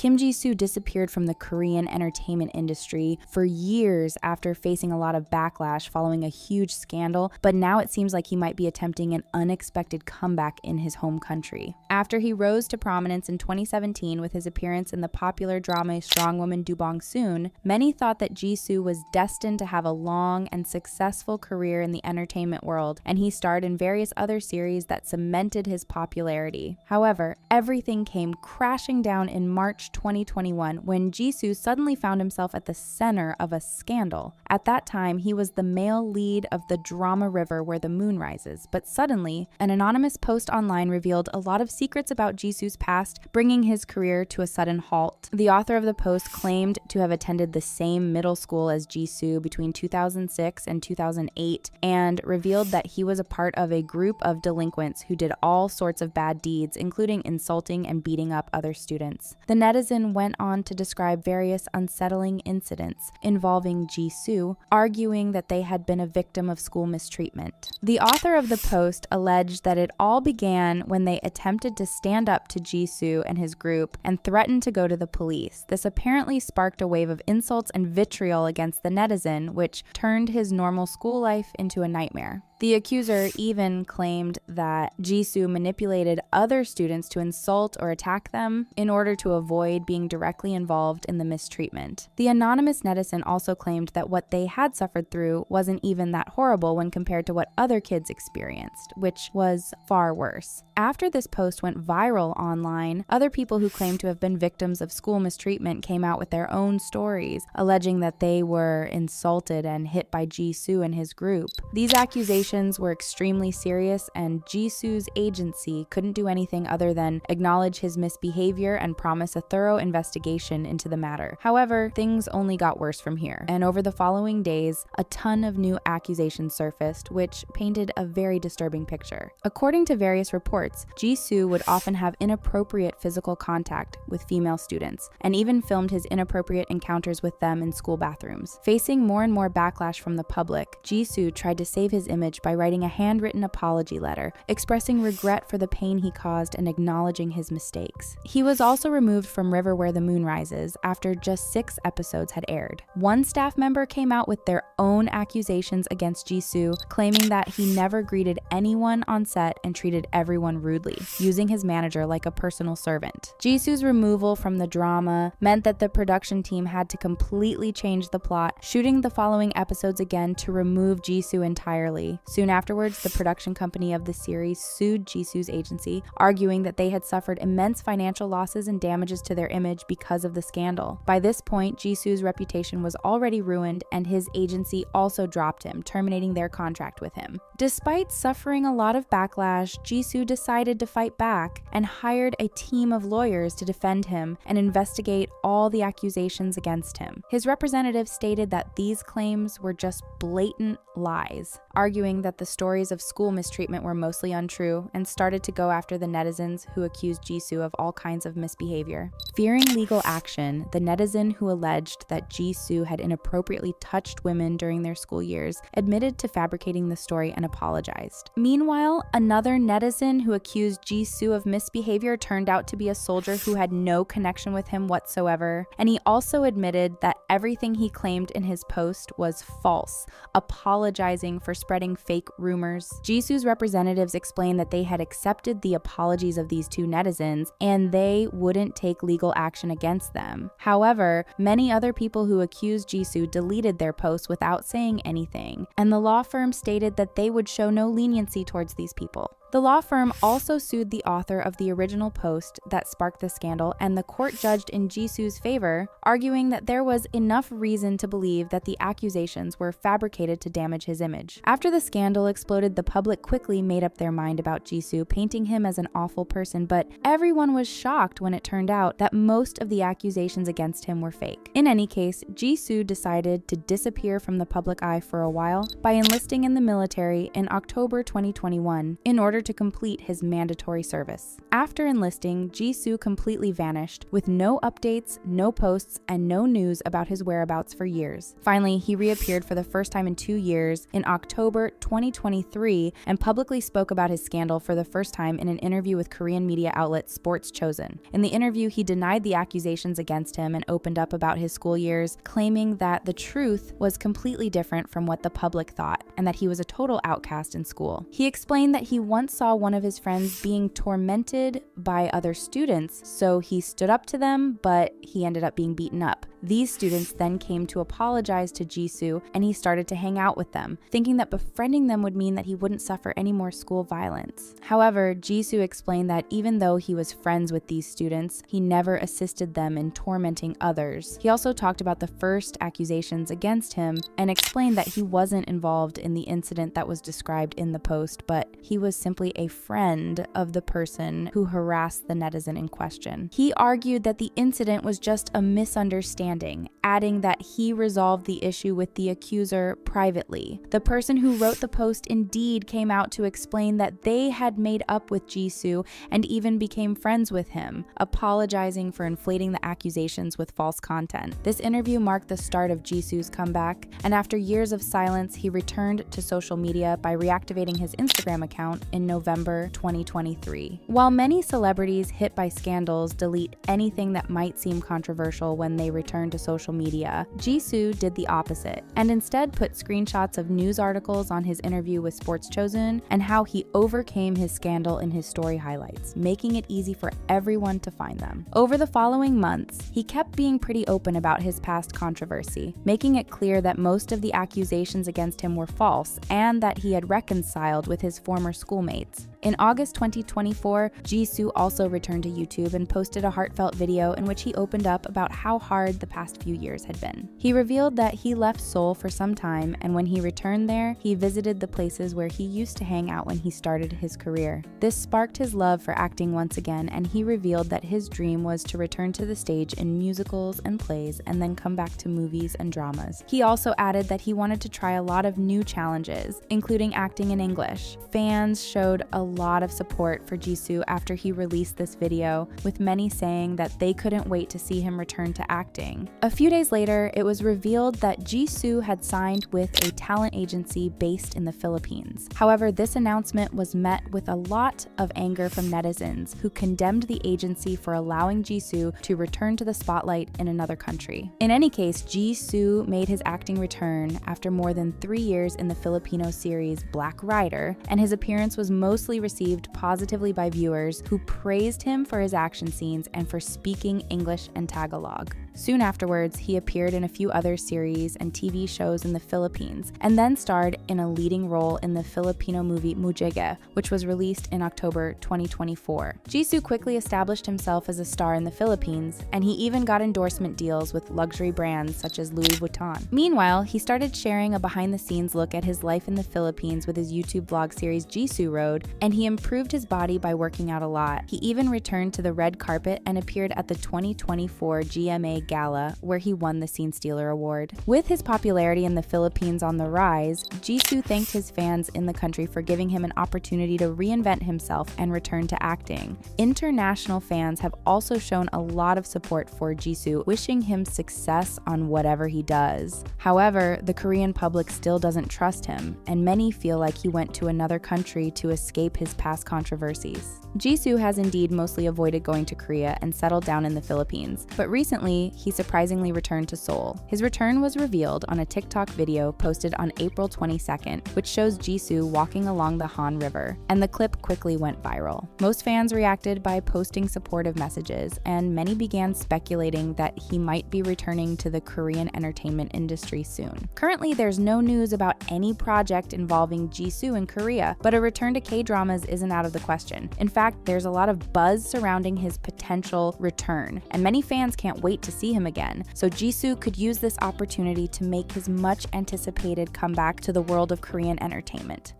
Kim Ji Soo disappeared from the Korean entertainment industry for years after facing a lot of backlash following a huge scandal, but now it seems like he might be attempting an unexpected comeback in his home country. After he rose to prominence in 2017 with his appearance in the popular drama Strong Woman Do Bong Soon, many thought that Ji Soo was destined to have a long and successful career in the entertainment world, and he starred in various other series that cemented his popularity. However, everything came crashing down in March 2021 when Ji Soo suddenly found himself at the center of a scandal. At that time, he was the male lead of the drama River Where the Moon Rises, but suddenly, an anonymous post online revealed a lot of secrets about Ji Soo's past, bringing his career to a sudden halt. The author of the post claimed to have attended the same middle school as Ji Soo between 2006 and 2008 and revealed that he was a part of a group of delinquents who did all sorts of bad deeds, including insulting and beating up other students. The netizen went on to describe various unsettling incidents involving Ji Soo, arguing that they had been a victim of school mistreatment. The author of the post alleged that it all began when they attempted to stand up to Ji Soo and his group and threatened to go to the police. This apparently sparked a wave of insults and vitriol against the netizen, which turned his normal school life into a nightmare. The accuser even claimed that Ji Soo manipulated other students to insult or attack them in order to avoid being directly involved in the mistreatment. The anonymous netizen also claimed that what they had suffered through wasn't even that horrible when compared to what other kids experienced, which was far worse. After this post went viral online, other people who claimed to have been victims of school mistreatment came out with their own stories, alleging that they were insulted and hit by Ji Soo and his group. These accusations were extremely serious, and Ji Soo's agency couldn't do anything other than acknowledge his misbehavior and promise a thorough investigation into the matter. However, things only got worse from here, and over the following days, a ton of new accusations surfaced, which painted a very disturbing picture. According to various reports, Ji Soo would often have inappropriate physical contact with female students, and even filmed his inappropriate encounters with them in school bathrooms. Facing more and more backlash from the public, Ji Soo tried to save his image by writing a handwritten apology letter, expressing regret for the pain he caused and acknowledging his mistakes. He was also removed from River Where the Moon Rises after just 6 episodes had aired. One staff member came out with their own accusations against Ji Soo, claiming that he never greeted anyone on set and treated everyone rudely, using his manager like a personal servant. Ji Soo's removal from the drama meant that the production team had to completely change the plot, shooting the following episodes again to remove Ji Soo entirely. Soon afterwards, the production company of the series sued Ji Soo's agency, arguing that they had suffered immense financial losses and damages to their image because of the scandal. By this point, Ji Soo's reputation was already ruined, and his agency also dropped him, terminating their contract with him. Despite suffering a lot of backlash, Ji Soo decided to fight back and hired a team of lawyers to defend him and investigate all the accusations against him. His representative stated that these claims were just blatant lies, arguing that the stories of school mistreatment were mostly untrue, and started to go after the netizens who accused Ji Soo of all kinds of misbehavior. Fearing legal action, the netizen who alleged that Ji Soo had inappropriately touched women during their school years admitted to fabricating the story and apologized. Meanwhile, another netizen who accused Ji Soo of misbehavior turned out to be a soldier who had no connection with him whatsoever, and he also admitted that everything he claimed in his post was false, apologizing for spreading fake rumors. Ji Soo's representatives explained that they had accepted the apologies of these two netizens and they wouldn't take legal action against them. However, many other people who accused Ji Soo deleted their posts without saying anything, and the law firm stated that they would show no leniency towards these people. The law firm also sued the author of the original post that sparked the scandal, and the court judged in Ji Soo's favor, arguing that there was enough reason to believe that the accusations were fabricated to damage his image. After the scandal exploded, the public quickly made up their mind about Ji Soo, painting him as an awful person, but everyone was shocked when it turned out that most of the accusations against him were fake. In any case, Ji Soo decided to disappear from the public eye for a while by enlisting in the military in October 2021 in order to complete his mandatory service. After enlisting, Ji Soo completely vanished, with no updates, no posts, and no news about his whereabouts for years. Finally, he reappeared for the first time in 2 years in October 2023 and publicly spoke about his scandal for the first time in an interview with Korean media outlet Sports Chosun. In the interview, he denied the accusations against him and opened up about his school years, claiming that the truth was completely different from what the public thought and that he was a total outcast in school. He explained that he once saw one of his friends being tormented by other students, so he stood up to them, but he ended up being beaten up. These students then came to apologize to Ji Soo, and he started to hang out with them, thinking that befriending them would mean that he wouldn't suffer any more school violence. However, Ji Soo explained that even though he was friends with these students, he never assisted them in tormenting others. He also talked about the first accusations against him and explained that he wasn't involved in the incident that was described in the post, but he was simply a friend of the person who harassed the netizen in question. He argued that the incident was just a misunderstanding, adding that he resolved the issue with the accuser privately. The person who wrote the post indeed came out to explain that they had made up with Ji Soo and even became friends with him, apologizing for inflating the accusations with false content. This interview marked the start of Ji Soo's comeback, and after years of silence, he returned to social media by reactivating his Instagram account in November 2023. While many celebrities hit by scandals delete anything that might seem controversial when they return to social media, Ji Soo did the opposite and instead put screenshots of news articles on his interview with Sports Chosun and how he overcame his scandal in his story highlights, making it easy for everyone to find them. Over the following months, he kept being pretty open about his past controversy, making it clear that most of the accusations against him were false and that he had reconciled with his former schoolmates. In August 2024, Ji Soo also returned to YouTube and posted a heartfelt video in which he opened up about how hard the past few years had been. He revealed that he left Seoul for some time, and when he returned there, he visited the places where he used to hang out when he started his career. This sparked his love for acting once again, and he revealed that his dream was to return to the stage in musicals and plays and then come back to movies and dramas. He also added that he wanted to try a lot of new challenges, including acting in English. Fans showed a lot of support for Ji Soo after he released this video, with many saying that they couldn't wait to see him return to acting. A few days later, it was revealed that Ji Soo had signed with a talent agency based in the Philippines. However, this announcement was met with a lot of anger from netizens who condemned the agency for allowing Ji Soo to return to the spotlight in another country. In any case, Ji Soo made his acting return after more than 3 years in the Filipino series Black Rider, and his appearance was mostly received positively by viewers who praised him for his action scenes and for speaking English and Tagalog. Soon afterwards, he appeared in a few other series and TV shows in the Philippines, and then starred in a leading role in the Filipino movie Mujige, which was released in October 2024. Ji Soo quickly established himself as a star in the Philippines, and he even got endorsement deals with luxury brands such as Louis Vuitton. Meanwhile, he started sharing a behind-the-scenes look at his life in the Philippines with his YouTube vlog series Ji Soo Road, and he improved his body by working out a lot. He even returned to the red carpet and appeared at the 2024 GMA Gala, where he won the Scene Stealer Award. With his popularity in the Philippines on the rise, Ji Soo thanked his fans in the country for giving him an opportunity to reinvent himself and return to acting. International fans have also shown a lot of support for Ji Soo, wishing him success on whatever he does. However, the Korean public still doesn't trust him, and many feel like he went to another country to escape his past controversies. Ji Soo has indeed mostly avoided going to Korea and settled down in the Philippines, but recently, he surprisingly returned to Seoul. His return was revealed on a TikTok video posted on April 22nd, which shows Ji Soo walking along the Han River, and the clip quickly went viral. Most fans reacted by posting supportive messages, and many began speculating that he might be returning to the Korean entertainment industry soon. Currently, there's no news about any project involving Ji Soo in Korea, but a return to K-dramas isn't out of the question. In fact, there's a lot of buzz surrounding his potential return, and many fans can't wait to see him again. So Ji Soo could use this opportunity to make his much anticipated comeback to the world of Korean entertainment.